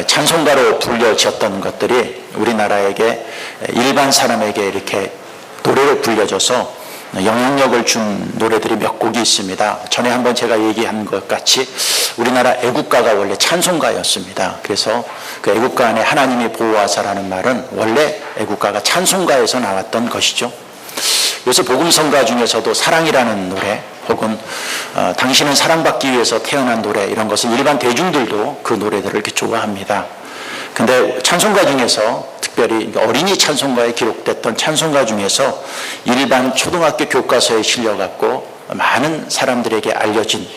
찬송가로 불려졌던 것들이 우리나라에게 일반 사람에게 이렇게 노래를 불려줘서 영향력을 준 노래들이 몇 곡이 있습니다. 전에 한번 제가 얘기한 것 같이 우리나라 애국가가 원래 찬송가였습니다. 그래서 그 애국가 안에 하나님이 보호하사라는 말은 원래 애국가가 찬송가에서 나왔던 것이죠. 요새 복음성가 중에서도 사랑이라는 노래 혹은 당신은 사랑받기 위해서 태어난 노래, 이런 것을 일반 대중들도 그 노래들을 이렇게 좋아합니다. 근데 찬송가 중에서 특별히 어린이 찬송가에 기록됐던 찬송가 중에서 일반 초등학교 교과서에 실려갖고 많은 사람들에게 알려진,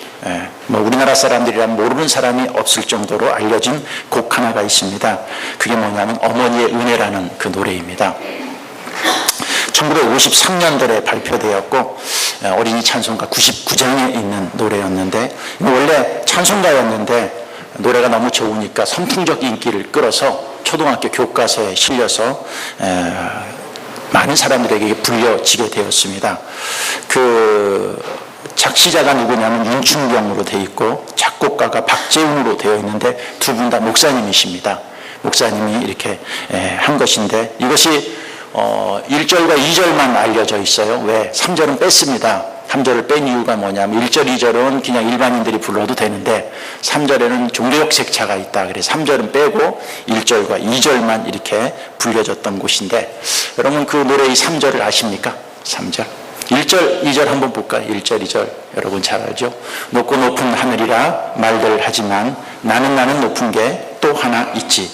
우리나라 사람들이라면 모르는 사람이 없을 정도로 알려진 곡 하나가 있습니다. 그게 뭐냐면 어머니의 은혜라는 그 노래입니다. 1953년도에 발표되었고 어린이 찬송가 99장에 있는 노래였는데, 원래 찬송가였는데 노래가 너무 좋으니까 선풍적 인기를 끌어서 초등학교 교과서에 실려서 많은 사람들에게 불려지게 되었습니다. 그 작시자가 누구냐면 윤춘경으로 되어 있고 작곡가가 박재훈으로 되어 있는데 두 분 다 목사님이십니다. 목사님이 이렇게 한 것인데, 이것이 1절과 2절만 알려져 있어요. 왜? 3절은 뺐습니다. 3절을 뺀 이유가 뭐냐면 1절, 2절은 그냥 일반인들이 불러도 되는데 3절에는 종교적 색차가 있다. 그래서 3절은 빼고 1절과 2절만 이렇게 불려졌던 곳인데, 여러분 그 노래의 3절을 아십니까? 3절. 1절, 2절 한번 볼까요? 1절, 2절 여러분 잘 알죠? 높고 높은 하늘이라 말들 하지만 나는 높은 게 또 하나 있지.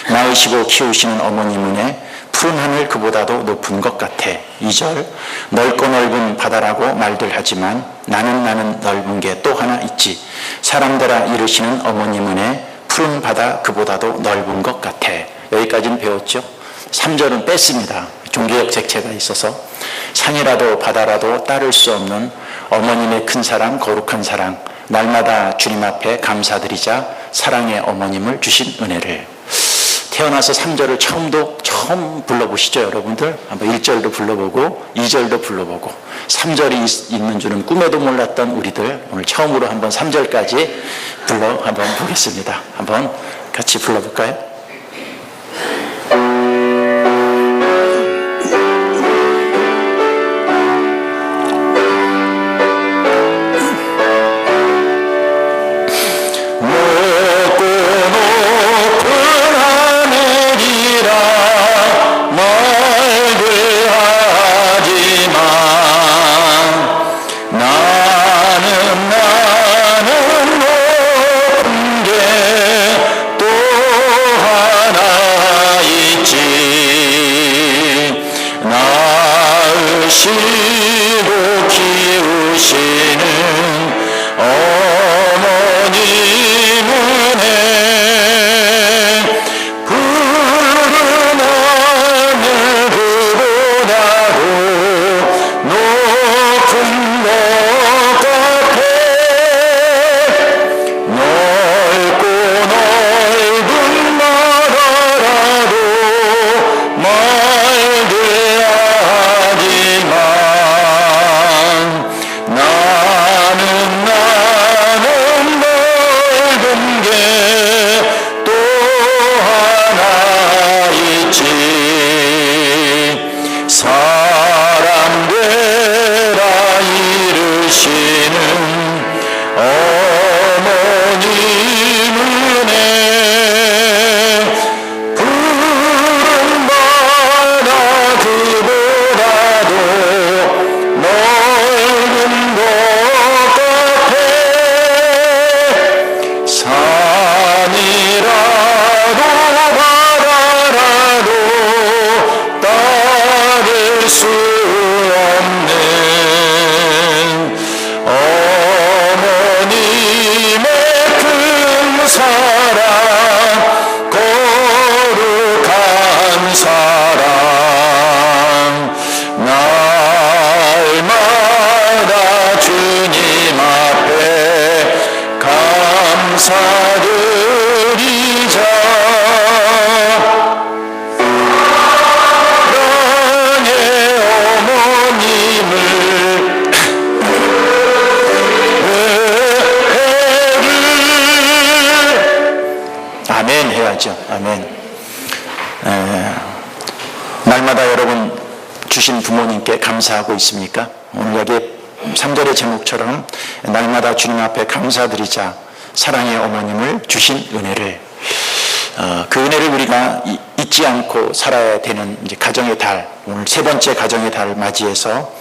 낳으시고 키우시는 어머님 은혜 푸른 하늘 그보다도 높은 것 같아. 2절 넓고 넓은 바다라고 말들 하지만 나는 넓은 게 또 하나 있지. 사람들아 이르시는 어머님 은혜 푸른 바다 그보다도 넓은 것 같아. 여기까지는 배웠죠. 3절은 뺐습니다. 종교적 색채가 있어서 산이라도 바다라도 따를 수 없는 어머님의 큰 사랑, 거룩한 사랑, 날마다 주님 앞에 감사드리자 사랑의 어머님을 주신 은혜를. 태어나서 3절을 처음 불러보시죠, 여러분들. 한번 1절도 불러보고 2절도 불러보고 3절이 있는 줄은 꿈에도 몰랐던 우리들, 오늘 처음으로 한번 3절까지 한번 보겠습니다. 한번 같이 불러볼까요? 아멘 해야죠. 아멘. 날마다 여러분 주신 부모님께 감사하고 있습니까? 오늘 여기 3절의 제목처럼 날마다 주님 앞에 감사드리자, 사랑의 어머님을 주신 은혜를, 그 은혜를 우리가 잊지 않고 살아야 되는 이제 가정의 달, 오늘 세 번째 가정의 달을 맞이해서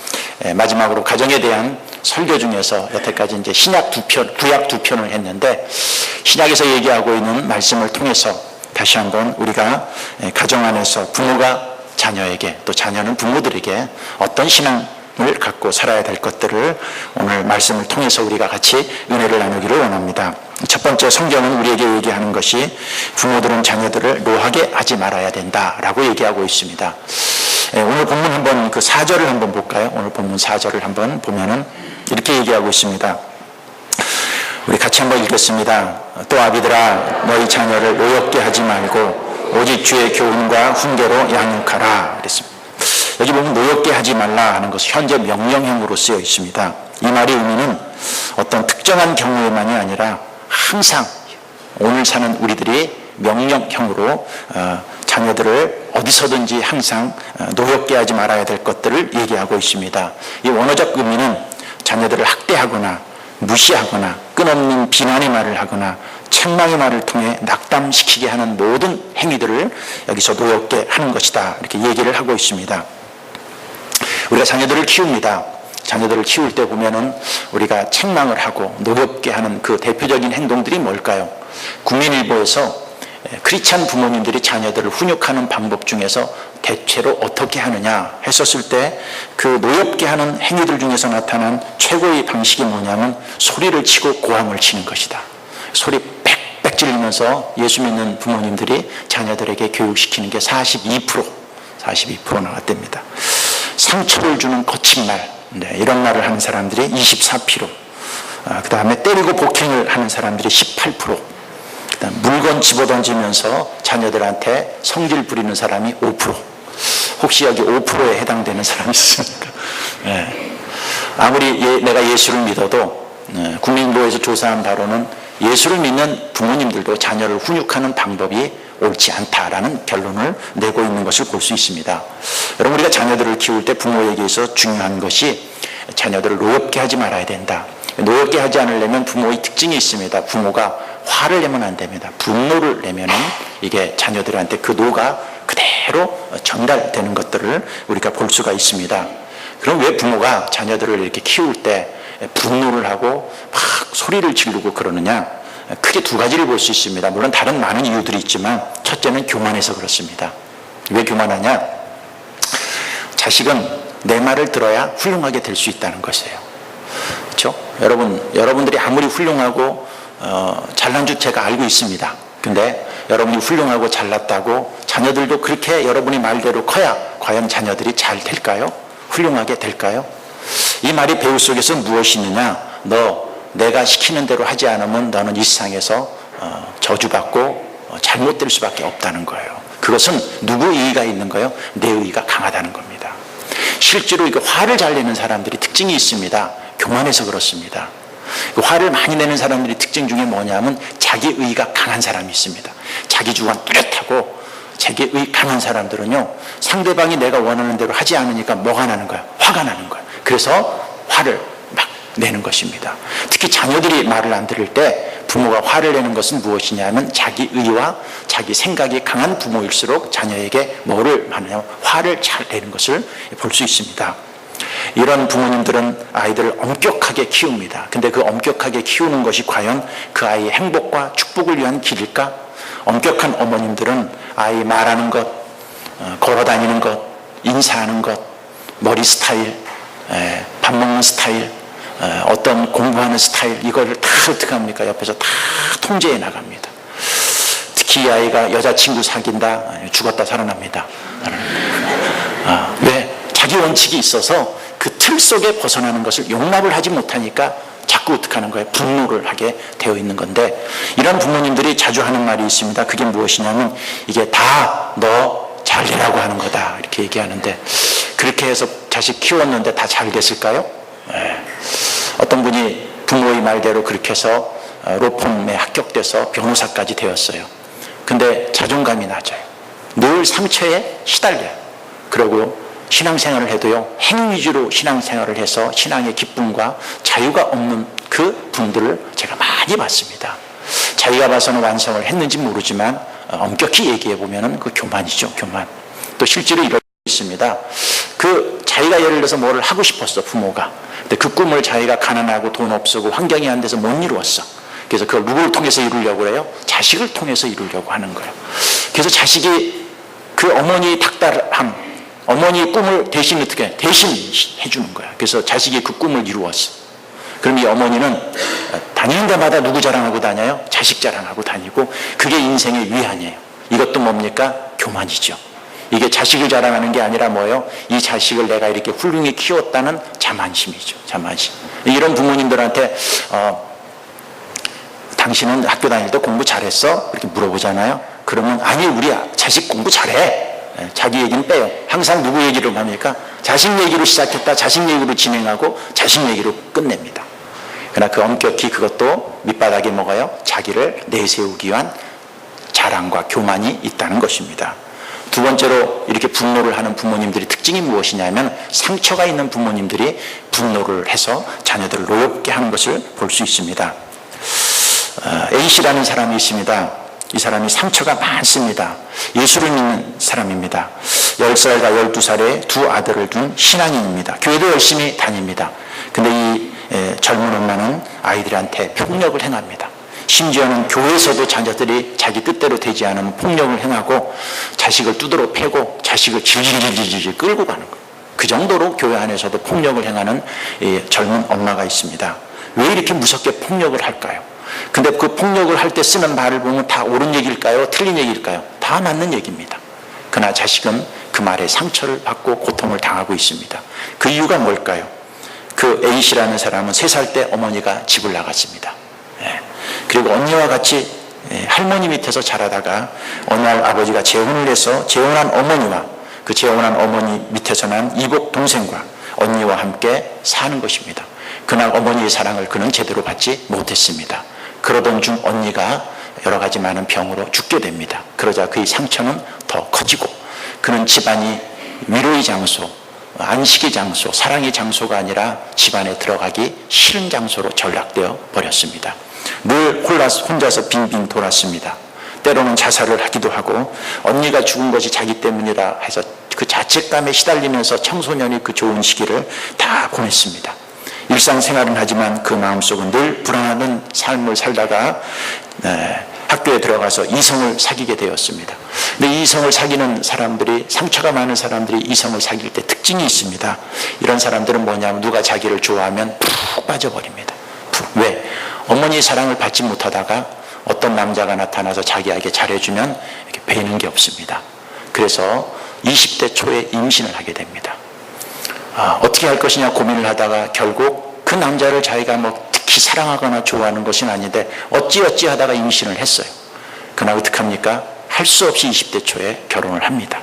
마지막으로 가정에 대한 설교 중에서 여태까지 이제 신약 두 편, 구약 두 편을 했는데, 신약에서 얘기하고 있는 말씀을 통해서 다시 한번 우리가 가정 안에서 부모가 자녀에게, 또 자녀는 부모들에게 어떤 신앙을 갖고 살아야 될 것들을 오늘 말씀을 통해서 우리가 같이 은혜를 나누기를 원합니다. 첫 번째, 성경은 우리에게 얘기하는 것이 부모들은 자녀들을 노하게 하지 말아야 된다라고 얘기하고 있습니다. 오늘 본문 한번 그 4절을 한번 볼까요? 오늘 본문 4절을 한번 보면은 이렇게 얘기하고 있습니다. 우리 같이 한번 읽겠습니다. 또 아비들아, 너희 자녀를 노엽게 하지 말고 오직 주의 교훈과 훈계로 양육하라 그랬습니다. 여기 보면 노엽게 하지 말라 하는 것은 현재 명령형으로 쓰여 있습니다. 이 말의 의미는 어떤 특정한 경우에만이 아니라 항상 오늘 사는 우리들이 명령형으로 자녀들을 어디서든지 항상 노엽게 하지 말아야 될 것들을 얘기하고 있습니다. 이 원어적 의미는 자녀들을 학대하거나 무시하거나 끊임없는 비난의 말을 하거나 책망의 말을 통해 낙담시키게 하는 모든 행위들을 여기서 노엽게 하는 것이다, 이렇게 얘기를 하고 있습니다. 우리가 자녀들을 키웁니다. 자녀들을 키울 때 보면은 우리가 책망을 하고 노엽게 하는 그 대표적인 행동들이 뭘까요? 국민일보에서 크리스찬 부모님들이 자녀들을 훈육하는 방법 중에서 대체로 어떻게 하느냐 했었을 때 그 노엽게 하는 행위들 중에서 나타난 최고의 방식이 뭐냐면 소리를 치고 고함을 치는 것이다. 소리 빽빽 지르면서 예수 믿는 부모님들이 자녀들에게 교육시키는 게 42% 나왔답니다. 상처를 주는 거친 말, 이런 말을 하는 사람들이 24%, 그 다음에 때리고 복행을 하는 사람들이 18%, 그다음 물건 집어던지면서 자녀들한테 성질 부리는 사람이 5%. 혹시 여기 5%에 해당되는 사람이 있습니까? 아무리 내가 예수를 믿어도 국민일보에서 조사한 바로는 예수를 믿는 부모님들도 자녀를 훈육하는 방법이 옳지 않다라는 결론을 내고 있는 것을 볼 수 있습니다. 여러분, 우리가 자녀들을 키울 때 부모에게서 중요한 것이 자녀들을 노엽게 하지 말아야 된다. 노엽게 하지 않으려면 부모의 특징이 있습니다. 부모가 화를 내면 안 됩니다. 분노를 내면은 이게 자녀들한테 그 노가 그대로 전달되는 것들을 우리가 볼 수가 있습니다. 그럼 왜 부모가 자녀들을 이렇게 키울 때 분노를 하고 막 소리를 지르고 그러느냐? 크게 두 가지를 볼 수 있습니다. 물론 다른 많은 이유들이 있지만 첫째는 교만해서 그렇습니다. 왜 교만하냐? 자식은 내 말을 들어야 훌륭하게 될 수 있다는 것이에요. 그렇죠? 여러분들이 아무리 훌륭하고 잘난 줄 제가 알고 있습니다. 근데 여러분이 훌륭하고 잘났다고 자녀들도 그렇게 여러분이 말대로 커야 과연 자녀들이 잘 될까요? 훌륭하게 될까요? 이 말이 배우 속에서 무엇이 있느냐? 내가 시키는 대로 하지 않으면 너는 이 세상에서 저주받고 잘못될 수밖에 없다는 거예요. 그것은 누구 의의가 있는 거예요? 내 의의가 강하다는 겁니다. 실제로 이거 화를 잘 내는 사람들이 특징이 있습니다. 교만해서 그렇습니다. 화를 많이 내는 사람들의 특징 중에 뭐냐면 자기 의의가 강한 사람이 있습니다. 자기 주관 뚜렷하고 자기 의의 강한 사람들은요, 상대방이 내가 원하는 대로 하지 않으니까 뭐가 나는 거야? 화가 나는 거야. 그래서 화를 막 내는 것입니다. 특히 자녀들이 말을 안 들을 때 부모가 화를 내는 것은 무엇이냐면 자기 의와 자기 생각이 강한 부모일수록 자녀에게 뭐를 하느냐, 화를 잘 내는 것을 볼 수 있습니다. 이런 부모님들은 아이들을 엄격하게 키웁니다. 근데 그 엄격하게 키우는 것이 과연 그 아이의 행복과 축복을 위한 길일까? 엄격한 어머님들은 아이 말하는 것, 걸어다니는 것, 인사하는 것, 머리 스타일, 밥 먹는 스타일, 어떤 공부하는 스타일, 이걸 다 어떻게 합니까? 옆에서 다 통제해 나갑니다. 특히 이 아이가 여자친구 사귄다, 죽었다 살아납니다. 왜? 자기 원칙이 있어서 그 틀 속에 벗어나는 것을 용납을 하지 못하니까 자꾸 어떻게 하는 거예요? 분노를 하게 되어 있는 건데, 이런 부모님들이 자주 하는 말이 있습니다. 그게 무엇이냐면 이게 다 너 잘 되라고 하는 거다, 이렇게 얘기하는데, 그렇게 해서 자식 키웠는데 다 잘 됐을까요? 어떤 분이 부모의 말대로 그렇게 해서 로펌에 합격돼서 변호사까지 되었어요. 근데 자존감이 낮아요. 늘 상처에 시달려요. 그리고 신앙생활을 해도요, 행위 위주로 신앙생활을 해서 신앙의 기쁨과 자유가 없는 그 분들을 제가 많이 봤습니다. 자기가 봐서는 완성을 했는지 모르지만 엄격히 얘기해 보면은 그 교만이죠, 교만. 또 실제로 이런 있습니다. 그 자기가 예를 들어서 뭐를 하고 싶었어, 부모가. 근데 그 꿈을 자기가 가난하고 돈 없고 환경이 안 돼서 못 이루었어. 그래서 그걸 누구를 통해서 이루려고 해요? 자식을 통해서 이루려고 하는 거예요. 그래서 자식이 그 어머니의 닥달함, 어머니의 꿈을 대신 어떻게 해? 대신 해주는 거야. 그래서 자식이 그 꿈을 이루었어. 그럼 이 어머니는 다니는 데마다 누구 자랑하고 다녀요? 자식 자랑하고 다니고, 그게 인생의 위안이에요. 이것도 뭡니까? 교만이죠. 이게 자식을 자랑하는 게 아니라 뭐예요? 이 자식을 내가 이렇게 훌륭히 키웠다는 자만심이죠. 자만심. 이런 부모님들한테 당신은 학교 다닐 때 공부 잘했어? 이렇게 물어보잖아요. 그러면 아니, 우리 자식 공부 잘해. 자기 얘기는 빼요. 항상 누구 얘기로 합니까? 자식 얘기로 시작했다, 자식 얘기로 진행하고 자식 얘기로 끝냅니다. 그러나 그 엄격히 그것도 밑바닥에 뭐가요? 자기를 내세우기 위한 자랑과 교만이 있다는 것입니다. 두 번째로 이렇게 분노를 하는 부모님들의 특징이 무엇이냐면, 상처가 있는 부모님들이 분노를 해서 자녀들을 노엽게 하는 것을 볼 수 있습니다. A씨라는 사람이 있습니다. 이 사람이 상처가 많습니다. 예수를 믿는 사람입니다. 10살과 12살에 두 아들을 둔 신앙인입니다. 교회도 열심히 다닙니다. 근데 이 젊은 엄마는 아이들한테 폭력을 행합니다. 심지어는 교회에서도 자녀들이 자기 뜻대로 되지 않으면 폭력을 행하고 자식을 두드러 패고 자식을 질질질질 끌고 가는 거예요. 그 정도로 교회 안에서도 폭력을 행하는 젊은 엄마가 있습니다. 왜 이렇게 무섭게 폭력을 할까요? 근데 그 폭력을 할 때 쓰는 말을 보면 다 옳은 얘기일까요? 틀린 얘기일까요? 다 맞는 얘기입니다. 그러나 자식은 그 말에 상처를 받고 고통을 당하고 있습니다. 그 이유가 뭘까요? 그 A씨라는 사람은 3살 때 어머니가 집을 나갔습니다. 그리고 언니와 같이 할머니 밑에서 자라다가 어느 날 아버지가 재혼을 해서 재혼한 어머니와 그 재혼한 어머니 밑에서 난 이복 동생과 언니와 함께 사는 것입니다. 그날 어머니의 사랑을 그는 제대로 받지 못했습니다. 그러던 중 언니가 여러 가지 많은 병으로 죽게 됩니다. 그러자 그의 상처는 더 커지고 그는 집안이 위로의 장소, 안식의 장소, 사랑의 장소가 아니라 집안에 들어가기 싫은 장소로 전락되어 버렸습니다. 늘 혼자서 빙빙 돌았습니다. 때로는 자살을 하기도 하고 언니가 죽은 것이 자기 때문이라 해서 그 자책감에 시달리면서 청소년이 그 좋은 시기를 다 보냈습니다. 일상생활은 하지만 그 마음속은 늘 불안한 삶을 살다가 학교에 들어가서 이성을 사귀게 되었습니다. 근데 이성을 사귀는 사람들이, 상처가 많은 사람들이 이성을 사귈 때 특징이 있습니다. 이런 사람들은 뭐냐면 누가 자기를 좋아하면 푹 빠져버립니다. 푹. 왜? 어머니의 사랑을 받지 못하다가 어떤 남자가 나타나서 자기에게 잘해주면 이렇게 배는 게 없습니다. 그래서 20대 초에 임신을 하게 됩니다. 어떻게 할 것이냐 고민을 하다가 결국 그 남자를 자기가 뭐 특히 사랑하거나 좋아하는 것은 아닌데 어찌어찌 하다가 임신을 했어요. 그러나 어떡합니까? 할 수 없이 20대 초에 결혼을 합니다.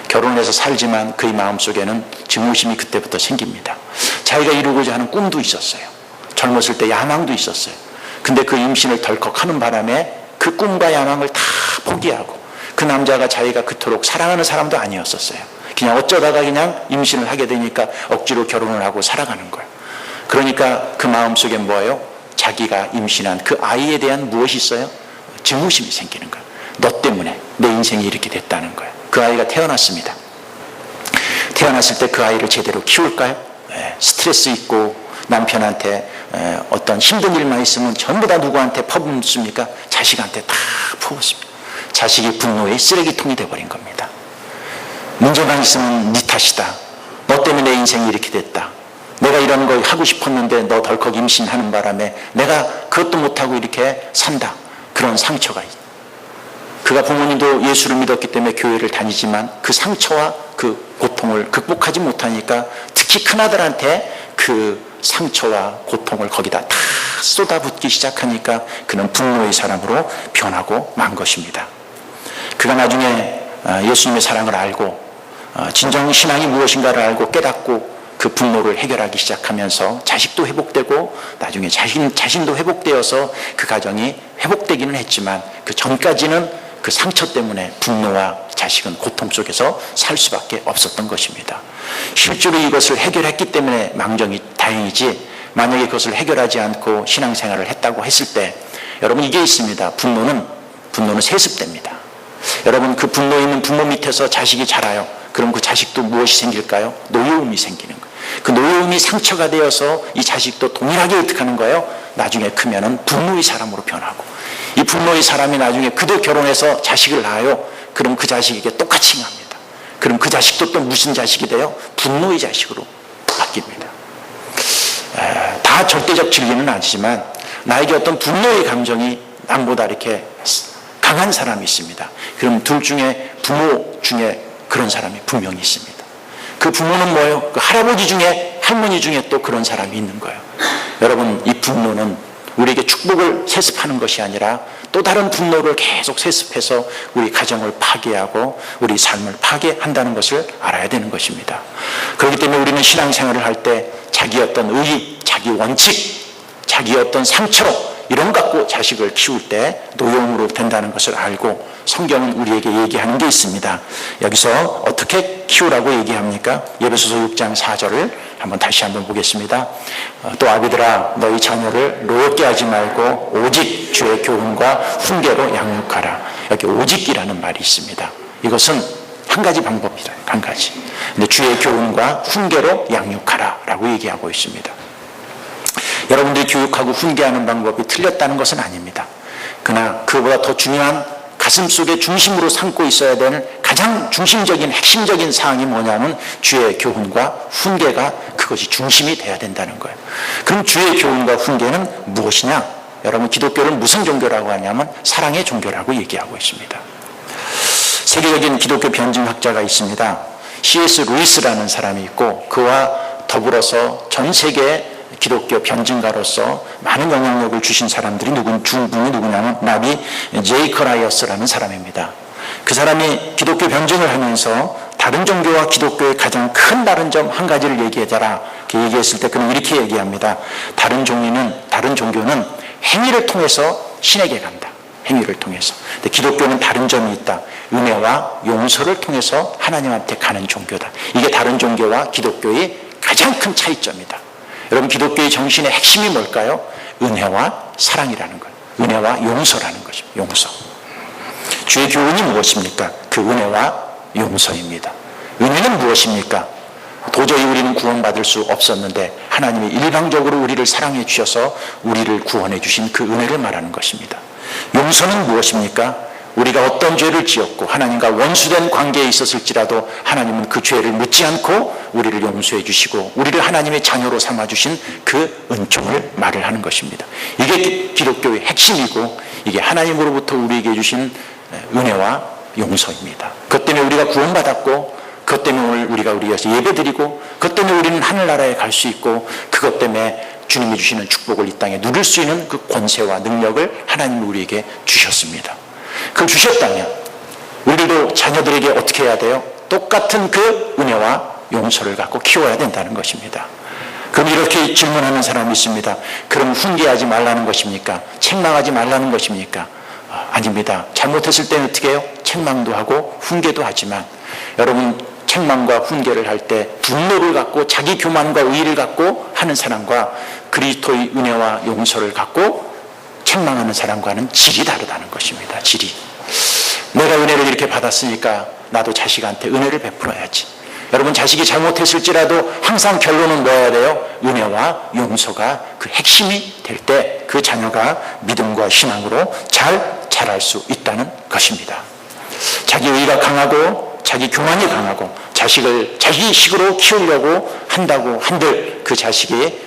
결혼해서 살지만 그의 마음속에는 증오심이 그때부터 생깁니다. 자기가 이루고자 하는 꿈도 있었어요. 젊었을 때 야망도 있었어요. 근데 그 임신을 덜컥하는 바람에 그 꿈과 야망을 다 포기하고, 그 남자가 자기가 그토록 사랑하는 사람도 아니었었어요. 그냥 어쩌다가 그냥 임신을 하게 되니까 억지로 결혼을 하고 살아가는 거예요. 그러니까 그 마음속에 뭐예요? 자기가 임신한 그 아이에 대한 무엇이 있어요? 증오심이 생기는 거예요. 너 때문에 내 인생이 이렇게 됐다는 거예요. 그 아이가 태어났습니다. 태어났을 때 그 아이를 제대로 키울까요? 스트레스 있고 남편한테 어떤 힘든 일만 있으면 전부 다 누구한테 퍼붓습니까? 자식한테 다 퍼붓습니다. 자식이 분노의 쓰레기통이 되어버린 겁니다. 문제만 있으면 네 탓이다. 너 때문에 내 인생이 이렇게 됐다. 내가 이런 거 하고 싶었는데 너 덜컥 임신하는 바람에 내가 그것도 못하고 이렇게 산다. 그런 상처가 있다. 그가 부모님도 예수를 믿었기 때문에 교회를 다니지만 그 상처와 그 고통을 극복하지 못하니까 특히 큰아들한테 그 상처와 고통을 거기다 다 쏟아붓기 시작하니까 그는 분노의 사람으로 변하고 만 것입니다. 그가 나중에 예수님의 사랑을 알고 진정 신앙이 무엇인가를 알고 깨닫고 그 분노를 해결하기 시작하면서 자식도 회복되고 나중에 자신도 회복되어서 그 가정이 회복되기는 했지만 그 전까지는 그 상처 때문에 분노와 자식은 고통 속에서 살 수밖에 없었던 것입니다. 실제로 이것을 해결했기 때문에 망정이 다행이지, 만약에 그것을 해결하지 않고 신앙생활을 했다고 했을 때 여러분 이게 있습니다. 분노는 세습됩니다. 여러분 그 분노 있는 부모 밑에서 자식이 자라요. 그럼 그 자식도 무엇이 생길까요? 노여움이 생기는 거예요. 그 노여움이 상처가 되어서 이 자식도 동일하게 어떻게 하는 거예요? 나중에 크면은 분노의 사람으로 변하고, 이 분노의 사람이 나중에 그도 결혼해서 자식을 낳아요. 그럼 그 자식에게 똑같이 행합니다. 그럼 그 자식도 또 무슨 자식이 돼요? 분노의 자식으로 바뀝니다. 다 절대적 진리는 아니지만 나에게 어떤 분노의 감정이 남보다 이렇게 강한 사람이 있습니다. 그럼 둘 중에, 부모 중에 그런 사람이 분명히 있습니다. 그 부모는 뭐예요? 그 할아버지 중에, 할머니 중에 또 그런 사람이 있는 거예요. 여러분, 이 분노는 우리에게 축복을 세습하는 것이 아니라 또 다른 분노를 계속 세습해서 우리 가정을 파괴하고 우리 삶을 파괴한다는 것을 알아야 되는 것입니다. 그렇기 때문에 우리는 신앙생활을 할 때 자기 어떤 의의, 자기 원칙, 자기 어떤 상처, 이런 것 갖고 자식을 키울 때 노여움으로 된다는 것을 알고, 성경은 우리에게 얘기하는 게 있습니다. 여기서 어떻게 키우라고 얘기합니까? 에베소서 6장 4절을 다시 한번 보겠습니다. 또 아비들아, 너희 자녀를 노엽게 하지 말고 오직 주의 교훈과 훈계로 양육하라. 여기 오직이라는 말이 있습니다. 이것은 한 가지 방법이다. 한 가지. 근데 주의 교훈과 훈계로 양육하라 라고 얘기하고 있습니다. 여러분들이 교육하고 훈계하는 방법이 틀렸다는 것은 아닙니다. 그러나 그보다 더 중요한, 가슴속에 중심으로 삼고 있어야 되는 가장 중심적인 핵심적인 사항이 뭐냐면 주의 교훈과 훈계가, 그것이 중심이 돼야 된다는 거예요. 그럼 주의 교훈과 훈계는 무엇이냐? 여러분, 기독교를 무슨 종교라고 하냐면 사랑의 종교라고 얘기하고 있습니다. 세계적인 기독교 변증학자가 있습니다. C.S. 루이스라는 사람이 있고, 그와 더불어서 전 세계 기독교 변증가로서 많은 영향력을 주신 사람들이 두 분이 누구냐면 나비 제이커라이어스라는 사람입니다. 그 사람이 기독교 변증을 하면서 다른 종교와 기독교의 가장 큰 다른 점 한 가지를 얘기해줘라, 이렇게 얘기했을 때 그는 이렇게 얘기합니다. 다른 종교는 행위를 통해서 신에게 간다. 행위를 통해서. 근데 기독교는 다른 점이 있다. 은혜와 용서를 통해서 하나님한테 가는 종교다. 이게 다른 종교와 기독교의 가장 큰 차이점이다. 여러분, 기독교의 정신의 핵심이 뭘까요? 은혜와 사랑이라는 거예요. 은혜와 용서라는 것입니다. 용서. 주의 교훈이 무엇입니까? 그 은혜와 용서입니다. 은혜는 무엇입니까? 도저히 우리는 구원받을 수 없었는데 하나님이 일방적으로 우리를 사랑해 주셔서 우리를 구원해 주신 그 은혜를 말하는 것입니다. 용서는 무엇입니까? 우리가 어떤 죄를 지었고 하나님과 원수된 관계에 있었을지라도 하나님은 그 죄를 묻지 않고 우리를 용서해 주시고 우리를 하나님의 자녀로 삼아주신 그 은총을 말을 하는 것입니다. 이게 기독교의 핵심이고, 이게 하나님으로부터 우리에게 주신 은혜와 용서입니다. 그것 때문에 우리가 구원받았고, 그것 때문에 오늘 우리가 우리에서 예배드리고, 그것 때문에 우리는 하늘나라에 갈 수 있고, 그것 때문에 주님이 주시는 축복을 이 땅에 누릴 수 있는 그 권세와 능력을 하나님이 우리에게 주셨습니다. 그걸 주셨다면 우리도 자녀들에게 어떻게 해야 돼요? 똑같은 그 은혜와 용서를 갖고 키워야 된다는 것입니다. 그럼 이렇게 질문하는 사람이 있습니다. 그럼 훈계하지 말라는 것입니까? 책망하지 말라는 것입니까? 아닙니다. 잘못했을 때는 어떻게 해요? 책망도 하고 훈계도 하지만, 여러분, 책망과 훈계를 할 때 분노를 갖고 자기 교만과 의의를 갖고 하는 사람과 그리스도의 은혜와 용서를 갖고 책망하는 사람과는 질이 다르다는 것입니다. 질이. 내가 은혜를 이렇게 받았으니까 나도 자식한테 은혜를 베풀어야지. 여러분, 자식이 잘못했을지라도 항상 결론은 뭐여야 돼요? 은혜와 용서가 그 핵심이 될 때 그 자녀가 믿음과 신앙으로 잘 자랄 수 있다는 것입니다. 자기 의의가 강하고 자기 교만이 강하고 자식을 자기식으로 키우려고 한다고 한들 그 자식이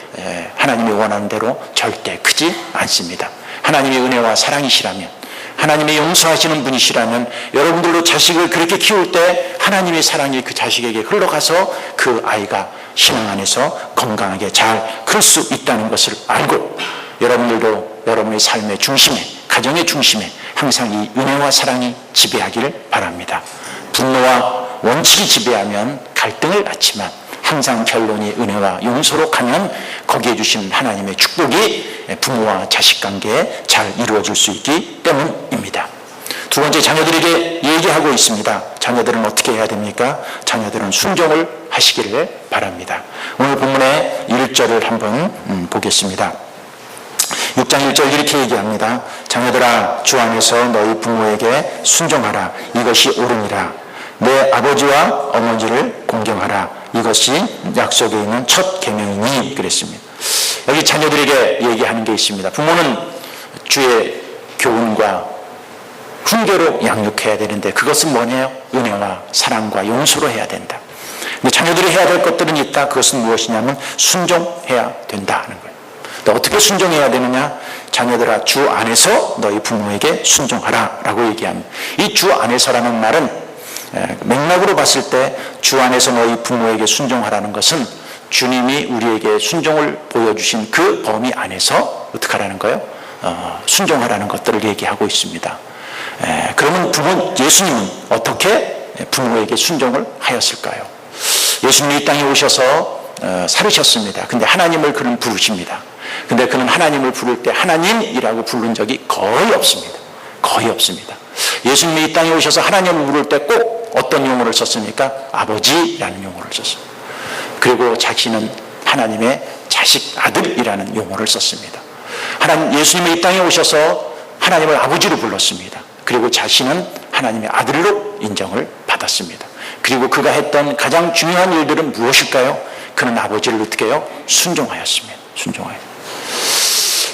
하나님이 원하는 대로 절대 크지 않습니다. 하나님의 은혜와 사랑이시라면, 하나님의 용서하시는 분이시라면 여러분들도 자식을 그렇게 키울 때 하나님의 사랑이 그 자식에게 흘러가서 그 아이가 신앙 안에서 건강하게 잘 클 수 있다는 것을 알고, 여러분들도 여러분의 삶의 중심에, 가정의 중심에 항상 이 은혜와 사랑이 지배하기를 바랍니다. 분노와 원칙이 지배하면 갈등을 낳지만 항상 결론이 은혜와 용서로 가면 거기에 주신 하나님의 축복이 부모와 자식 관계에 잘 이루어질 수 있기 때문입니다. 두 번째, 자녀들에게 얘기하고 있습니다. 자녀들은 어떻게 해야 됩니까? 자녀들은 순종을 하시기를 바랍니다. 오늘 본문의 1절을 한번 보겠습니다. 6장 1절 이렇게 얘기합니다. 자녀들아, 주 안에서 너희 부모에게 순종하라. 이것이 옳으니라. 내 아버지와 어머니를 공경하라. 이것이 약속에 있는 첫 계명이니. 그랬습니다. 여기 자녀들에게 얘기하는 게 있습니다. 부모는 주의 교훈과 훈계로 양육해야 되는데, 그것은 뭐냐요? 은혜와 사랑과 용서로 해야 된다. 근데 자녀들이 해야 될 것들은 있다. 그것은 무엇이냐면 순종해야 된다는 거예요. 또 어떻게 순종해야 되느냐? 자녀들아, 주 안에서 너희 부모에게 순종하라 라고 얘기합니다. 이 주 안에서라는 말은 맥락으로 봤을 때 주 안에서 너희 부모에게 순종하라는 것은 주님이 우리에게 순종을 보여주신 그 범위 안에서 어떻게 하라는 거예요? 순종하라는 것들을 얘기하고 있습니다. 그러면 예수님은 어떻게 부모에게 순종을 하였을까요? 예수님이 이 땅에 오셔서 살으셨습니다. 근데 하나님을 그는 부르십니다. 근데 그는 하나님을 부를 때 하나님이라고 부른 적이 거의 없습니다. 거의 없습니다. 예수님이 이 땅에 오셔서 하나님을 부를 때 꼭 어떤 용어를 썼습니까? 아버지라는 용어를 썼습니다. 그리고 자신은 하나님의 자식, 아들이라는 용어를 썼습니다. 예수님이 이 땅에 오셔서 하나님을 아버지로 불렀습니다. 그리고 자신은 하나님의 아들로 인정을 받았습니다. 그리고 그가 했던 가장 중요한 일들은 무엇일까요? 그는 아버지를 어떻게 해요? 순종하였습니다. 순종하여.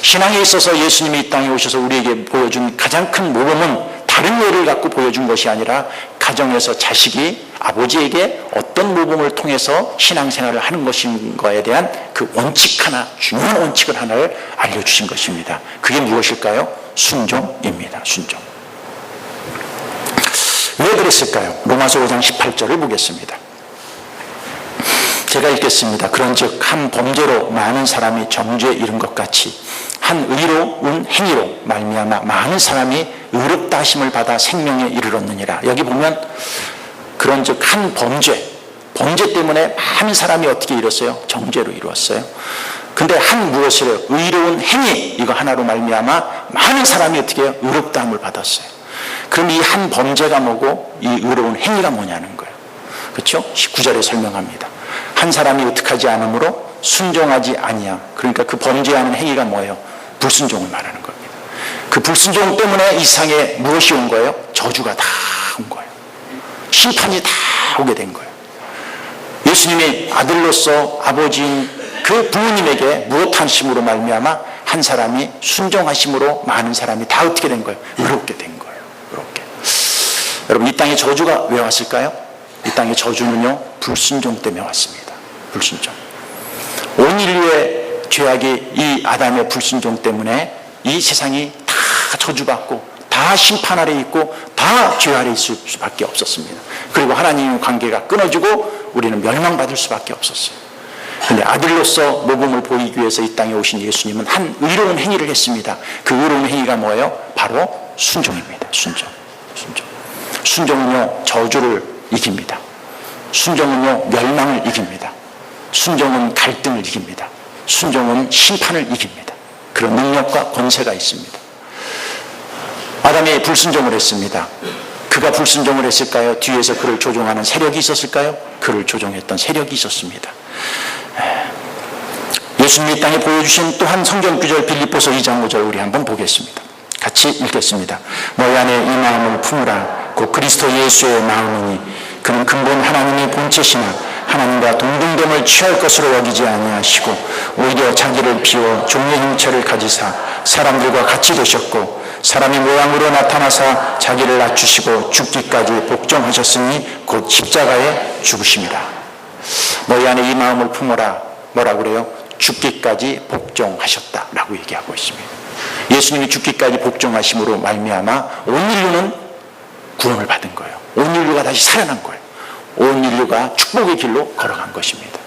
신앙에 있어서 예수님이 이 땅에 오셔서 우리에게 보여준 가장 큰 모범은 다른 예를 갖고 보여준 것이 아니라 가정에서 자식이 아버지에게 어떤 모범을 통해서 신앙생활을 하는 것인가에 대한 그 원칙 하나, 중요한 원칙을 하나를 알려주신 것입니다. 그게 무엇일까요? 순종입니다. 순종. 왜 그랬을까요? 로마서 5장 18절을 보겠습니다. 제가 읽겠습니다. 그런즉 한 범죄로 많은 사람이 정죄에 이른 것 같이 한 의로운 행위로 말미암아 많은 사람이 의롭다 하심을 받아 생명에 이르렀느니라. 여기 보면 그런즉 한 범죄 때문에 많은 사람이 어떻게 이뤘어요? 정죄로 이루었어요. 근데 한 무엇으로? 의로운 행위, 이거 하나로 말미암아 많은 사람이 어떻게 해요? 의롭다함을 받았어요. 그럼 이 한 범죄가 뭐고 이 의로운 행위가 뭐냐는 거예요. 그렇죠? 19절에 설명합니다. 한 사람이 어떻게 하지 않으므로 순종하지 아니야. 그러니까 그 범죄하는 행위가 뭐예요? 불순종을 말하는 겁니다. 그 불순종 때문에 이 세상에 무엇이 온 거예요? 저주가 다 온 거예요. 심판이 다 오게 된 거예요. 예수님이 아들로서 아버지인 그 부모님에게 무엇하심으로 말미암아 한 사람이 순종하심으로 많은 사람이 다 어떻게 된 거예요? 의롭게 된 거예요. 의롭게. 여러분, 이 땅에 저주가 왜 왔을까요? 이 땅의 저주는요, 불순종 때문에 왔습니다. 불순종. 온 인류의 죄악이 이 아담의 불순종 때문에 이 세상이 다 저주받고 다 심판 아래 있고 다 죄 아래 있을 수밖에 없었습니다. 그리고 하나님의 관계가 끊어지고 우리는 멸망받을 수밖에 없었어요. 그런데 아들로서 모범을 보이기 위해서 이 땅에 오신 예수님은 한 의로운 행위를 했습니다. 그 의로운 행위가 뭐예요? 바로 순종입니다. 순종. 순종은요, 저주를 이깁니다. 순종은요, 멸망을 이깁니다. 순종은 갈등을 이깁니다. 순종은 심판을 이깁니다. 그런 능력과 권세가 있습니다. 아담이 불순종을 했습니다. 그가 불순종을 했을까요? 뒤에서 그를 조종하는 세력이 있었을까요? 그를 조종했던 세력이 있었습니다. 예수님이 이 땅에 보여주신 또 한 성경 구절 빌립보서 2장 5절 우리 한번 보겠습니다. 같이 읽겠습니다. 너희 안에 이 마음을 품으라. 곧 그리스도 예수의 마음이니 그는 근본 하나님의 본체시나 하나님과 동등됨을 취할 것으로 여기지 아니하시고 오히려 자기를 비워 종의 형체를 가지사 사람들과 같이 되셨고 사람의 모양으로 나타나사 자기를 낮추시고 죽기까지 복종하셨으니 곧 십자가에 죽으심이라. 너희 안에 이 마음을 품어라. 뭐라고 그래요? 죽기까지 복종하셨다라고 얘기하고 있습니다. 예수님이 죽기까지 복종하심으로 말미암아 온 인류는 구원을 받은 거예요. 온 인류가 다시 살아난 거예요. 온 인류가 축복의 길로 걸어간 것입니다.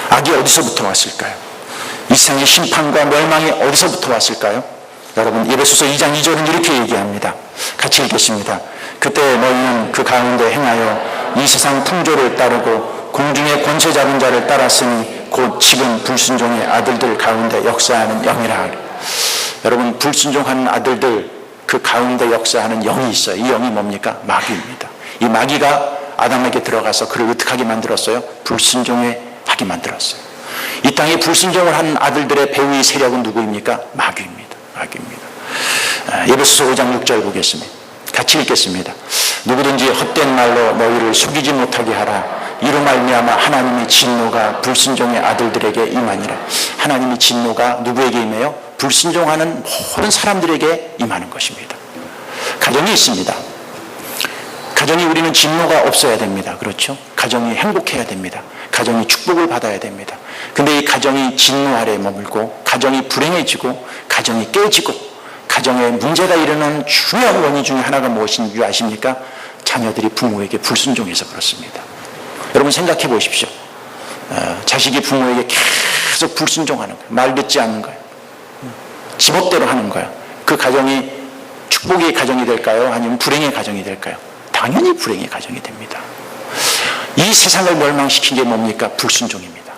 악이 어디서부터 왔을까요? 이 세상의 심판과 멸망이 어디서부터 왔을까요? 여러분, 에베소서 2장 2절은 이렇게 얘기합니다. 같이 읽겠습니다. 그때 너희는 그 가운데 행하여 이 세상 풍조를 따르고 공중의 권세 잡은 자를 따랐으니 곧 지금 불순종의 아들들 가운데 역사하는 영이라. 여러분, 불순종하는 아들들 그 가운데 역사하는 영이 있어요. 이 영이 뭡니까? 마귀입니다. 이 마귀가 아담에게 들어가서 그를 어떻게 하게 만들었어요? 불순종하게 만들었어요. 이 땅에 불순종을 한 아들들의 배후의 세력은 누구입니까? 마귀입니다. 에베소서 5장 6절 보겠습니다. 같이 읽겠습니다. 누구든지 헛된 말로 너희를 속이지 못하게 하라. 이로 말미암아 하나님의 진노가 불순종의 아들들에게 임하니라. 하나님의 진노가 누구에게 임해요? 불순종하는 모든 사람들에게 임하는 것입니다. 가정이 있습니다. 가정이 우리는 진노가 없어야 됩니다. 그렇죠? 가정이 행복해야 됩니다. 가정이 축복을 받아야 됩니다. 근데 이 가정이 진노 아래에 머물고 가정이 불행해지고 가정이 깨지고 가정에 문제가 일어나는 중요한 원인 중에 하나가 무엇인 줄 아십니까? 자녀들이 부모에게 불순종해서 그렇습니다. 여러분 생각해 보십시오. 자식이 부모에게 계속 불순종하는 거예요. 말 듣지 않는 거예요. 지멋대로 하는 거예요. 그 가정이 축복의 가정이 될까요? 아니면 불행의 가정이 될까요? 당연히 불행의 가정이 됩니다. 이 세상을 멸망시킨 게 뭡니까? 불순종입니다.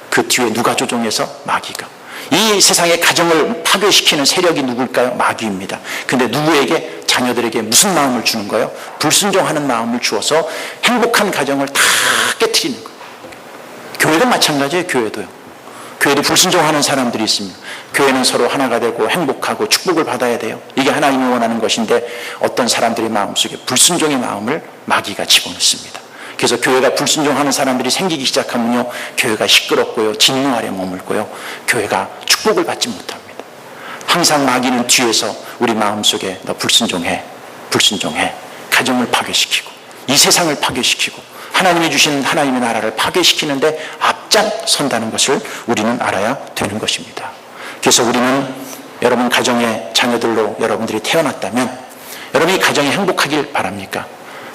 그 뒤에 누가 조종해서? 마귀가. 이 세상의 가정을 파괴시키는 세력이 누굴까요? 마귀입니다. 근데 누구에게? 자녀들에게 무슨 마음을 주는 거예요? 불순종하는 마음을 주어서 행복한 가정을 다 깨트리는 거예요. 교회도 마찬가지예요. 교회도 불순종하는 사람들이 있습니다. 교회는 서로 하나가 되고 행복하고 축복을 받아야 돼요. 이게 하나님이 원하는 것인데 어떤 사람들의 마음속에 불순종의 마음을 마귀가 집어넣습니다. 그래서 교회가 불순종하는 사람들이 생기기 시작하면요, 교회가 시끄럽고요, 진노 아래 머물고요, 교회가 축복을 받지 못합니다. 항상 마귀는 뒤에서 우리 마음속에 너 불순종해, 가정을 파괴시키고 이 세상을 파괴시키고 하나님이 주신 하나님의 나라를 파괴시키는데 앞장선다는 것을 우리는 알아야 되는 것입니다. 그래서 우리는 여러분 가정의 자녀들로 여러분들이 태어났다면 여러분이 가정이 행복하길 바랍니까?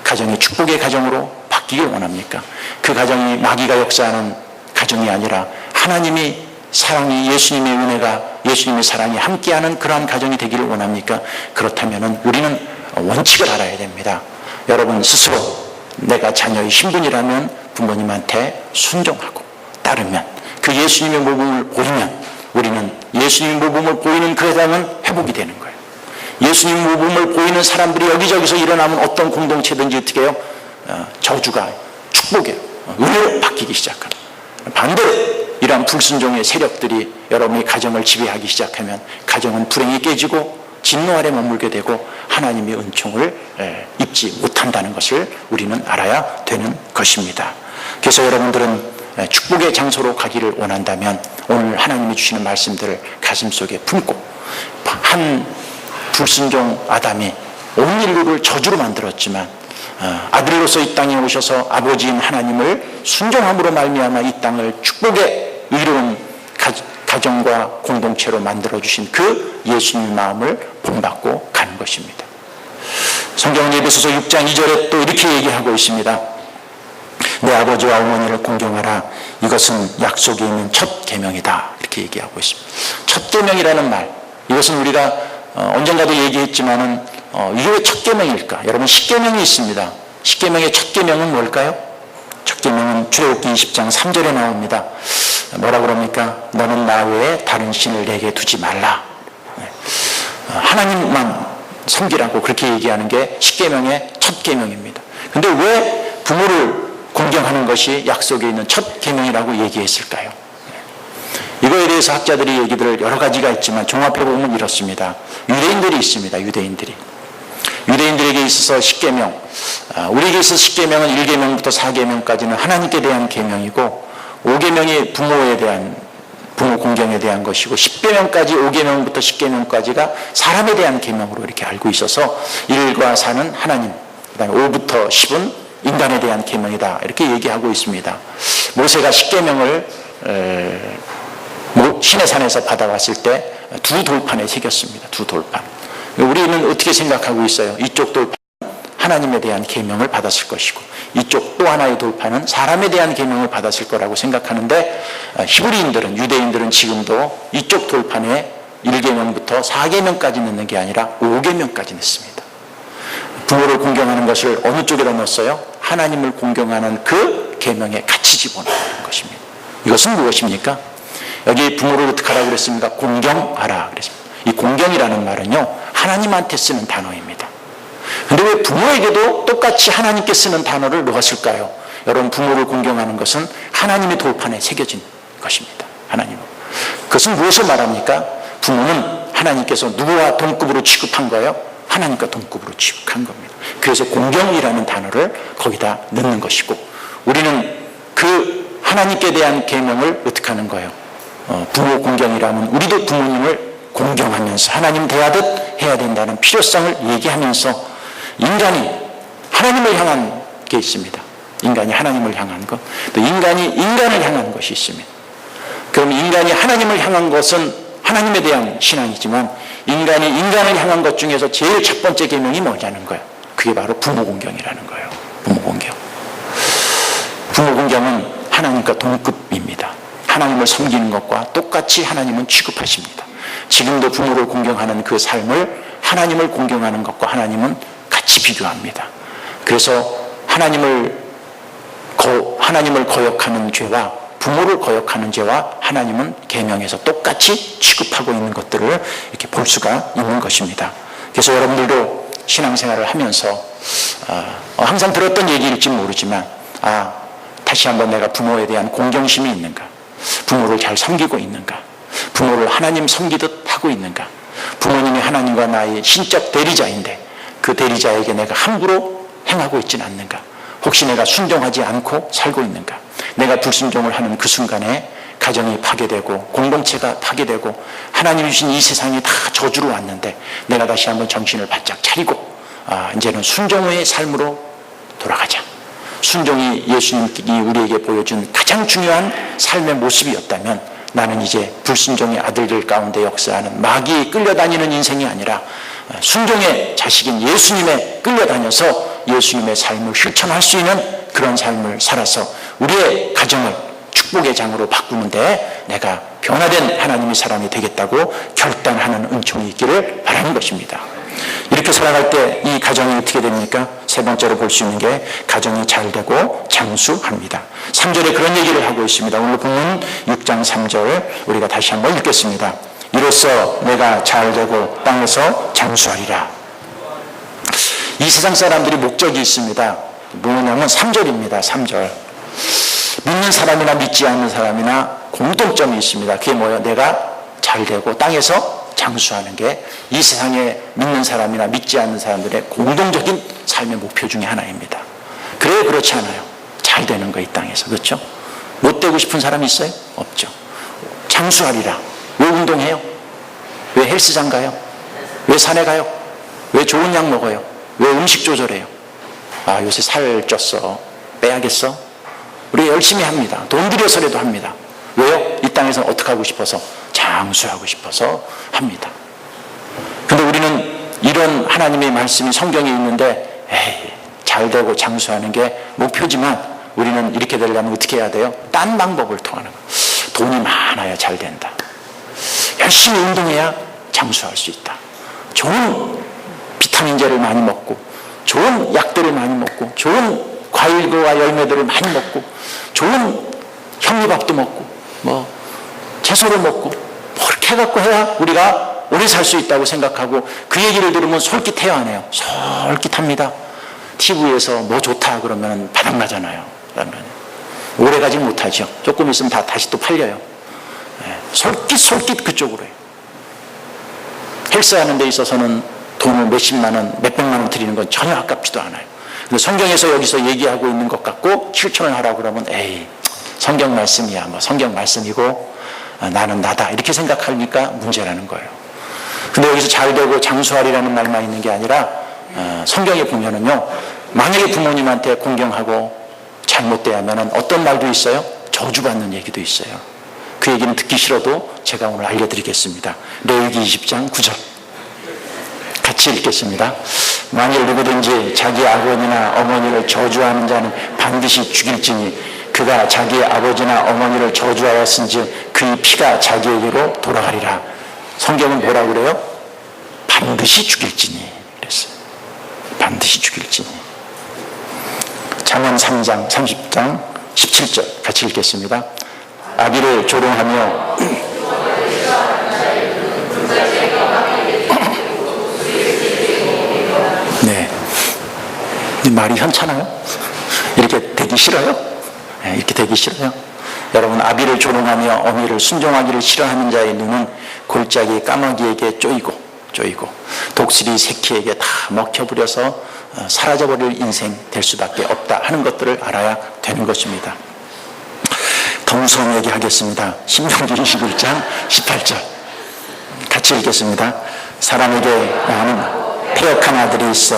가정이 축복의 가정으로 바뀌길 원합니까? 그 가정이 마귀가 역사하는 가정이 아니라 하나님이 사랑이, 예수님의 은혜가, 예수님의 사랑이 함께하는 그러한 가정이 되기를 원합니까? 그렇다면 우리는 원칙을 알아야 됩니다. 여러분 스스로 내가 자녀의 신분이라면 부모님한테 순종하고 따르면, 그 예수님의 모범을 보이면 우리는 예수님의 모범을 보이는 그 세상은 회복이 되는 거예요. 예수님 모범을 보이는 사람들이 여기저기서 일어나면 어떤 공동체든지 어떻게 해요? 저주가 축복에 은혜로 바뀌기 시작합니다. 반대로 이러한 불순종의 세력들이 여러분의 가정을 지배하기 시작하면 가정은 불행이 깨지고 진노 아래 머물게 되고 하나님의 은총을 입지 못한다는 것을 우리는 알아야 되는 것입니다. 그래서 여러분들은 축복의 장소로 가기를 원한다면 오늘 하나님이 주시는 말씀들을 가슴속에 품고, 한 불순종 아담이 온 인류를 저주로 만들었지만 아들로서 이 땅에 오셔서 아버지인 하나님을 순종함으로 말미암아 이 땅을 축복의 의로운 가정과 공동체로 만들어주신 그 예수님의 마음을 본받고 가는 것입니다. 성경은 에베소서 6장 2절에 또 이렇게 얘기하고 있습니다. 내 아버지와 어머니를 공경하라. 이것은 약속이 있는 첫 계명이다. 이렇게 얘기하고 있습니다. 첫 계명이라는 말, 이것은 우리가 언젠가도 얘기했지만은 이게 왜 첫 계명일까? 여러분 십계명이 있습니다. 십계명의 첫 계명은 뭘까요? 첫 계명은 출애굽기 20장 3절에 나옵니다. 뭐라 그럽니까? 너는 나 외에 다른 신을 내게 두지 말라. 하나님만 섬기라고 그렇게 얘기하는 게 십계명의 첫 계명입니다. 근데 왜 부모를 공경하는 것이 약속에 있는 첫 계명이라고 얘기했을까요? 이거에 대해서 학자들이 얘기들 여러 가지가 있지만 종합해 보면 이렇습니다. 유대인들이 있습니다. 유대인들에게 있어서 십계명, 우리에게 있어서 십계명은 1계명부터 4계명까지는 하나님께 대한 계명이고 5계명이 부모에 대한, 부모 공경에 대한 것이고 10계명까지 5계명부터 10계명까지가 사람에 대한 계명으로 이렇게 알고 있어서 1과 4는 하나님, 그 다음에 5부터 10은 인간에 대한 계명이다, 이렇게 얘기하고 있습니다. 모세가 십계명을 시내산에서 받아왔을 때 두 돌판에 새겼습니다. 두 돌판. 우리는 어떻게 생각하고 있어요? 이쪽 돌판은 하나님에 대한 계명을 받았을 것이고 이쪽 또 하나의 돌판은 사람에 대한 계명을 받았을 거라고 생각하는데, 히브리인들은, 유대인들은 지금도 이쪽 돌판에 1계명부터 4계명까지 넣는 게 아니라 5계명까지 넣습니다. 부모를 공경하는 것을 어느 쪽에다 넣었어요? 하나님을 공경하는 그 계명에 같이 집어넣는 것입니다. 이것은 무엇입니까? 여기 부모를 어떻게 하라고 그랬습니까? 공경하라 그랬습니다. 이 공경이라는 말은요, 하나님한테 쓰는 단어입니다. 근데 왜 부모에게도 똑같이 하나님께 쓰는 단어를 넣었을까요? 여러분, 부모를 공경하는 것은 하나님의 돌판에 새겨진 것입니다. 하나님은. 그것은 무엇을 말합니까? 부모는 하나님께서 누구와 동급으로 취급한 거예요? 하나님과 동급으로 취급한 겁니다. 그래서 공경이라는 단어를 거기다 넣는 것이고, 우리는 그 하나님께 대한 계명을 어떻게 하는 거예요? 부모 공경이라면 우리도 부모님을 공경하면서 하나님 대하듯 해야 된다는 필요성을 얘기하면서 인간이 하나님을 향한 게 있습니다. 인간이 하나님을 향한 것, 또 인간이 인간을 향한 것이 있습니다. 그럼 인간이 하나님을 향한 것은 하나님에 대한 신앙이지만, 인간이 인간을 향한 것 중에서 제일 첫 번째 계명이 뭐냐는 거예요. 그게 바로 부모 공경이라는 거예요. 부모 공경. 부모 공경은 하나님과 동급입니다. 하나님을 섬기는 것과 똑같이 하나님은 취급하십니다. 지금도 부모를 공경하는 그 삶을 하나님을 공경하는 것과 하나님은 같이 비교합니다. 그래서 하나님을 거역하는 죄와 부모를 거역하는 죄와 하나님은 계명에서 똑같이 취급하고 있는 것들을 이렇게 볼 수가 있는 것입니다. 그래서 여러분들도 신앙생활을 하면서 항상 들었던 얘기일지 모르지만, 다시 한번 내가 부모에 대한 공경심이 있는가, 부모를 잘 섬기고 있는가, 부모를 하나님 섬기듯 하고 있는가, 부모님이 하나님과 나의 신적 대리자인데 그 대리자에게 내가 함부로 행하고 있지는 않는가, 혹시 내가 순종하지 않고 살고 있는가, 내가 불순종을 하는 그 순간에 가정이 파괴되고 공동체가 파괴되고 하나님이 주신 이 세상이 다 저주로 왔는데 내가 다시 한번 정신을 바짝 차리고 이제는 순종의 삶으로 돌아가자. 순종이 예수님이 우리에게 보여준 가장 중요한 삶의 모습이었다면, 나는 이제 불순종의 아들들 가운데 역사하는 마귀에 끌려다니는 인생이 아니라 순종의 자식인 예수님에 끌려다녀서 예수님의 삶을 실천할 수 있는 그런 삶을 살아서 우리의 가정을 축복의 장으로 바꾸는데 내가 변화된 하나님의 사람이 되겠다고 결단하는 은총이 있기를 바라는 것입니다. 이렇게 살아갈 때 이 가정이 어떻게 됩니까? 세 번째로 볼 수 있는 게 가정이 잘 되고 장수합니다. 3절에 그런 얘기를 하고 있습니다. 오늘 본문 6장 3절 우리가 다시 한번 읽겠습니다. 이로써 내가 잘 되고 땅에서 장수하리라. 이 세상 사람들이 목적이 있습니다. 뭐냐면 3절입니다. 3절. 믿는 사람이나 믿지 않는 사람이나 공통점이 있습니다. 그게 뭐예요? 내가 잘 되고 땅에서 장수하는 게 이 세상에 믿는 사람이나 믿지 않는 사람들의 공동적인 삶의 목표 중에 하나입니다. 그래요? 그렇지 않아요? 잘 되는 거, 이 땅에서. 그렇죠? 못 되고 싶은 사람이 있어요? 없죠. 장수하리라. 왜 운동해요? 왜 헬스장 가요? 왜 산에 가요? 왜 좋은 약 먹어요? 왜 음식 조절해요? 요새 살 쪘어. 빼야겠어? 우리 열심히 합니다. 돈 들여서라도 합니다. 왜요? 이 땅에서 어떻게 하고 싶어서? 장수하고 싶어서 합니다. 근데 우리는 이런 하나님의 말씀이 성경에 있는데, 잘 되고 장수하는 게 목표지만 우리는 이렇게 되려면 어떻게 해야 돼요? 딴 방법을 통하는 거예요. 돈이 많아야 잘 된다. 열심히 운동해야 장수할 수 있다. 좋은 비타민제를 많이 먹고, 좋은 약들을 많이 먹고, 좋은 과일과 열매들을 많이 먹고, 좋은 현미밥도 먹고, 채소를 먹고, 그렇게 해갖고 해야 우리가 오래 살 수 있다고 생각하고, 그 얘기를 들으면 솔깃해요, 안 해요? 솔깃합니다. TV에서 뭐 좋다 그러면 바닥나잖아요. 오래 가지 못하죠. 조금 있으면 다시 또 팔려요. 솔깃 그쪽으로 해요. 헬스하는 데 있어서는 돈을 몇십만 원, 몇백만 원 드리는 건 전혀 아깝지도 않아요. 근데 성경에서 여기서 얘기하고 있는 것 같고 실천을 하라고 그러면 성경 말씀이야, 성경 말씀이고 나는 나다, 이렇게 생각하니까 문제라는 거예요. 근데 여기서 잘 되고 장수하리라는 말만 있는 게 아니라 성경에 보면은요, 만약에 부모님한테 공경하고 잘못되면 어떤 말도 있어요? 저주받는 얘기도 있어요. 그 얘기는 듣기 싫어도 제가 오늘 알려드리겠습니다. 레위기 20장 9절 같이 읽겠습니다. 만일 누구든지 자기 아버지나 어머니를 저주하는 자는 반드시 죽일지니 그가 자기의 아버지나 어머니를 저주하였은즉 그의 피가 자기에게로 돌아가리라. 성경은 뭐라고 그래요? 반드시 죽일지니 그랬어요. 반드시 죽일지니. 잠언 3장 30장 17절 같이 읽겠습니다. 아비를 조롱하며 말이 현찮아요? 이렇게 되기 싫어요? 이렇게 되기 싫어요? 여러분, 아비를 조롱하며 어미를 순종하기를 싫어하는 자의 눈은 골짜기 까마귀에게 쪼이고 독수리 새끼에게 다 먹혀버려서 사라져버릴 인생 될 수밖에 없다 하는 것들을 알아야 되는 것입니다. 더 무서운 얘기 하겠습니다. 신명기 21장 18절 같이 읽겠습니다. 사람에게 나는 패역한 아들이 있어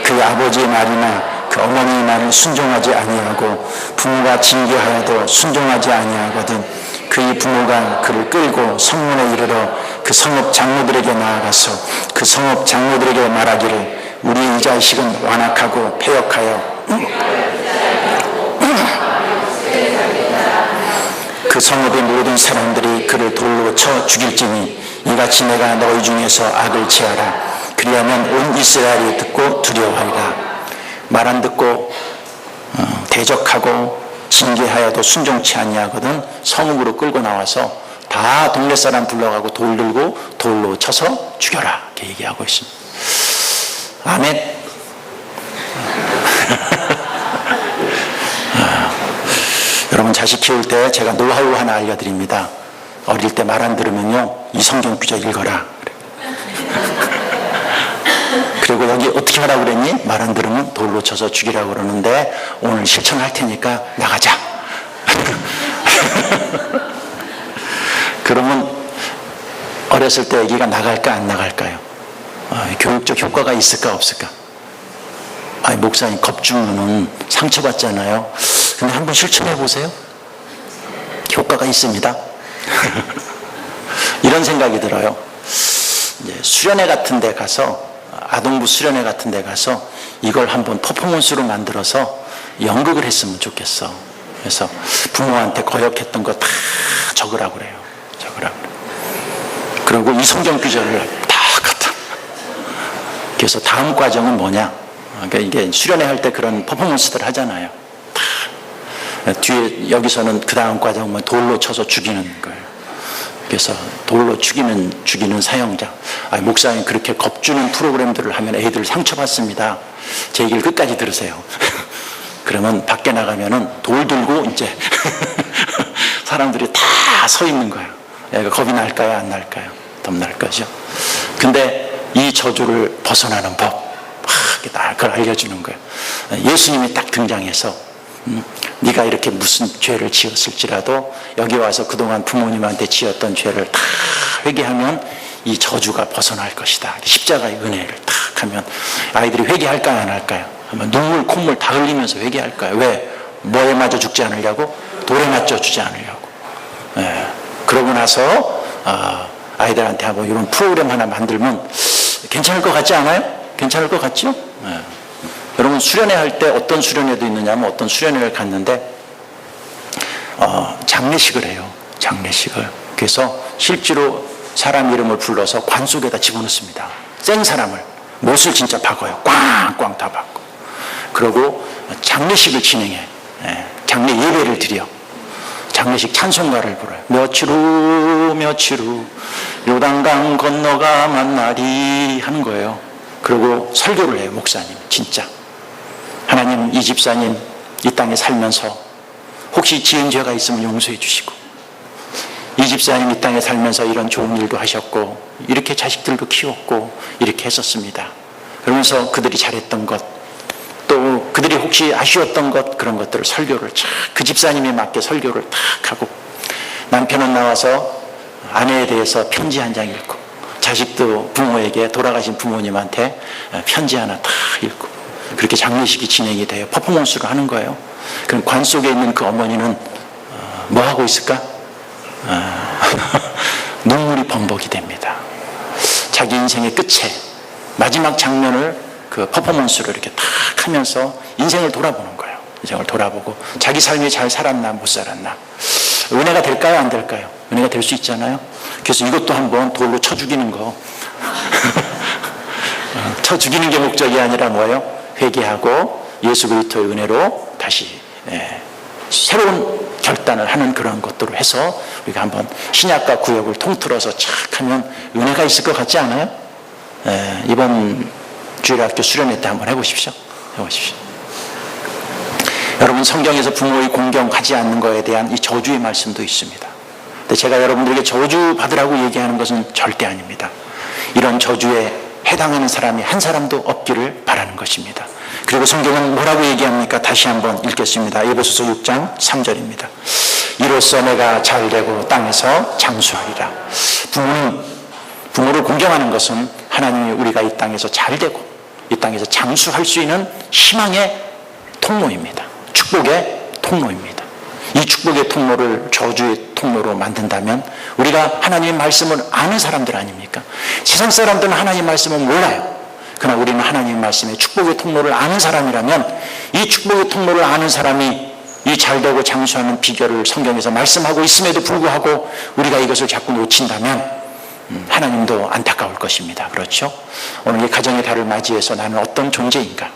그 아버지의 말이나 그 어머니의 말을 순종하지 아니하고 부모가 징계하여도 순종하지 아니하거든 그의 부모가 그를 끌고 성문에 이르러 그 성읍 장로들에게 나아가서 그 성읍 장로들에게 말하기를 우리 이 자식은 완악하고 패역하여 그 성읍의 모든 사람들이 그를 돌로 쳐 죽일지니 이같이 내가 너희 중에서 악을 취하라. 그리하면 온 이스라엘이 듣고 두려워하리라. 말 안 듣고 대적하고 징계하여도 순종치 아니하거든 성읍으로 끌고 나와서 다 동네 사람 불러가고 돌 들고 돌로 쳐서 죽여라 이렇게 얘기하고 있습니다. 아멘. 여러분, 자식 키울 때 제가 노하우 하나 알려드립니다. 어릴 때 말 안 들으면요 이 성경 구절 읽어라. 그리고 여기 어떻게 하라고 그랬니? 말 안 들으면 돌로 쳐서 죽이라고 그러는데 오늘 실천할 테니까 나가자. 그러면 어렸을 때 아기가 나갈까 안 나갈까요? 교육적 효과가 있을까 없을까? 목사님 겁주면은 상처받잖아요. 근데 한번 실천해 보세요. 효과가 있습니다. 이런 생각이 들어요. 이제 수련회 같은 데 가서 아동부 수련회 같은 데 가서 이걸 한번 퍼포먼스로 만들어서 연극을 했으면 좋겠어. 그래서 부모한테 거역했던 거 다 적으라고 그래요. 적으라고 그래요. 그리고 이 성경 구절을 다 갖다. 그래서 다음 과정은 뭐냐? 그러니까 이게 수련회 할 때 그런 퍼포먼스들 하잖아요. 다. 뒤에 여기서는 그 다음 과정은 돌로 쳐서 죽이는 거예요. 그래서 돌로 죽이는 사형자. 목사님 그렇게 겁주는 프로그램들을 하면 애들 상처받습니다. 제 얘기를 끝까지 들으세요. 그러면 밖에 나가면은 돌 들고 이제 사람들이 다 서 있는 거예요. 애가 겁이 날까요? 안 날까요? 겁날 거죠. 근데 이 저주를 벗어나는 법, 그걸 알려주는 거예요. 예수님이 딱 등장해서 네가 이렇게 무슨 죄를 지었을지라도 여기 와서 그동안 부모님한테 지었던 죄를 다 회개하면 이 저주가 벗어날 것이다. 십자가의 은혜를 탁 하면 아이들이 회개할까요? 안 할까요? 눈물 콧물 다 흘리면서 회개할까요? 왜? 뭐에 맞아 죽지 않으려고? 돌에 맞춰 주지 않으려고. 그러고 나서 아이들한테 한번 이런 프로그램 하나 만들면 괜찮을 것 같지 않아요? 괜찮을 것 같죠? 여러분, 수련회 할 때 어떤 수련회도 있느냐면 어떤 수련회를 갔는데 장례식을 해요. 장례식을. 그래서 실제로 사람 이름을 불러서 관 속에다 집어넣습니다. 센 사람을. 못을 진짜 박아요. 꽝꽝 다 박고. 그리고 장례식을 진행해. 장례 예배를 드려. 장례식 찬송가를 불러요. 며칠 후 요단강 건너가 만나리 하는 거예요. 그리고 설교를 해요. 목사님 진짜. 하나님, 이 집사님 이 땅에 살면서 혹시 지은 죄가 있으면 용서해 주시고, 이 집사님 이 땅에 살면서 이런 좋은 일도 하셨고 이렇게 자식들도 키웠고 이렇게 했었습니다. 그러면서 그들이 잘했던 것, 또 그들이 혹시 아쉬웠던 것, 그런 것들을 설교를 그 집사님에 맞게 설교를 탁 하고, 남편은 나와서 아내에 대해서 편지 한 장 읽고, 자식도 부모에게, 돌아가신 부모님한테 편지 하나 탁 읽고, 그렇게 장례식이 진행이 돼요. 퍼포먼스를 하는 거예요. 그럼 관 속에 있는 그 어머니는 뭐 하고 있을까? 눈물이 범벅이 됩니다. 자기 인생의 끝에 마지막 장면을 그 퍼포먼스로 이렇게 탁 하면서 인생을 돌아보는 거예요. 인생을 돌아보고 자기 삶이 잘 살았나 못 살았나. 은혜가 될까요? 안 될까요? 은혜가 될 수 있잖아요. 그래서 이것도 한번 돌로 쳐 죽이는 거. 쳐 죽이는 게 목적이 아니라 뭐예요? 회개하고 예수 그리스도의 은혜로 다시 새로운 결단을 하는 그런 것들을 해서 우리가 한번 신약과 구약을 통틀어서 착 하면 은혜가 있을 것 같지 않아요? 이번 주일학교 수련회 때 한번 해보십시오. 해보십시오. 여러분, 성경에서 부모의 공경하지 않는 것에 대한 이 저주의 말씀도 있습니다. 근데 제가 여러분들에게 저주 받으라고 얘기하는 것은 절대 아닙니다. 이런 저주에 해당하는 사람이 한 사람도 없기를 바라는 것입니다. 그리고 성경은 뭐라고 얘기합니까? 다시 한번 읽겠습니다. 에베소서 6장 3절입니다. 이로써 내가 잘되고 땅에서 장수하리라. 부모를 공경하는 것은 하나님이 우리가 이 땅에서 잘되고 이 땅에서 장수할 수 있는 희망의 통로입니다. 축복의 통로입니다. 이 축복의 통로를 저주의 통로로 만든다면 우리가 하나님의 말씀을 아는 사람들 아닙니까? 세상 사람들은 하나님의 말씀을 몰라요. 그러나 우리는 하나님의 말씀에 축복의 통로를 아는 사람이라면 이 축복의 통로를 아는 사람이 이 잘되고 장수하는 비결을 성경에서 말씀하고 있음에도 불구하고 우리가 이것을 자꾸 놓친다면 하나님도 안타까울 것입니다. 그렇죠? 오늘 이 가정의 달을 맞이해서 나는 어떤 존재인가?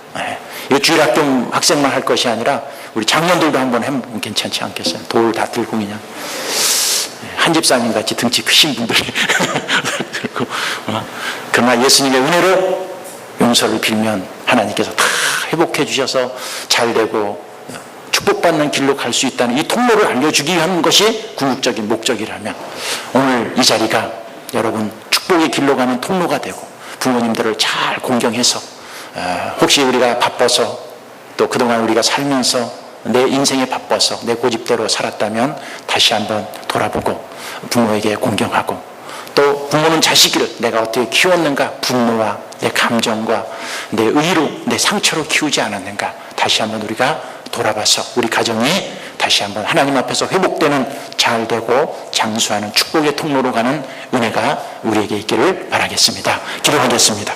이 주일학교 학생만 할 것이 아니라 우리 장년들도 한번 해보면 괜찮지 않겠어요? 돌 다 들고 그냥 한 집사님 같이 등치 크신 분들이 들고 그러나 예수님의 은혜로 용서를 빌면 하나님께서 다 회복해 주셔서 잘되고 축복받는 길로 갈 수 있다는 이 통로를 알려주기 위한 것이 궁극적인 목적이라면 오늘 이 자리가 여러분 축복의 길로 가는 통로가 되고 부모님들을 잘 공경해서 혹시 우리가 바빠서 또 그동안 우리가 살면서 내 인생에 바빠서 내 고집대로 살았다면 다시 한번 돌아보고 부모에게 공경하고 또 부모는 자식을 내가 어떻게 키웠는가 분노와 내 감정과 내 의로 내 상처로 키우지 않았는가 다시 한번 우리가 돌아봐서 우리 가정이 다시 한번 하나님 앞에서 회복되는 잘되고 장수하는 축복의 통로로 가는 은혜가 우리에게 있기를 바라겠습니다. 기도하겠습니다.